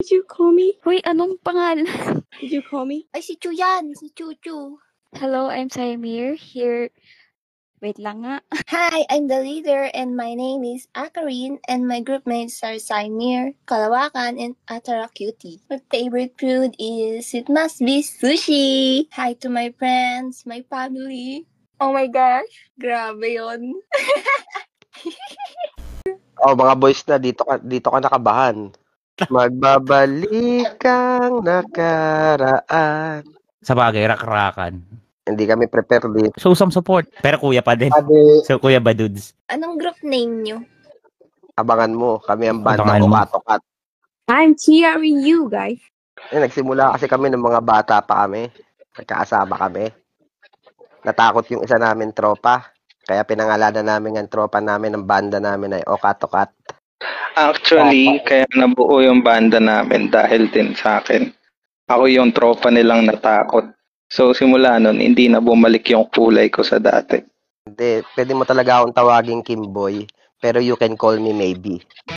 Did you call me? Hoy, anong pangalan? Did you call me? Ay, si Chu yan. Si Chuchu. Hello, I'm Saimir. Here. Wait lang nga. Hi, I'm the leader and my name is Akarin and my group mates are Saimir, Kalawakan, and Atara Cutie. My favorite food is, it must be sushi. Hi to my friends, my family. Oh my gosh, grabe yon. Oh, mga boys na, dito ka nakabahan. Magbabalik kang nakaraan. Sa bagay, rak-rakan. Hindi kami prepared dito. Show some support. Pero kuya pa din. So, kuya ba, dudes? Anong group name nyo? Abangan mo, kami ang banda Abangan ko mo. Katokat. I'm cheering you, guys. Nagsimula kasi kami ng mga bata pa kami. Nagkakasama kami. Natakot yung isa namin tropa. Kaya pinangalanan namin ang tropa namin, ang banda namin ay Okatokat. Actually, kaya nabuo yung banda namin dahil din sa akin. Ako yung tropa nilang natakot. So simula nun, hindi na bumalik yung kulay ko sa dati. Hindi, pwede mo talaga akong tawaging Kimboy, pero you can call me maybe.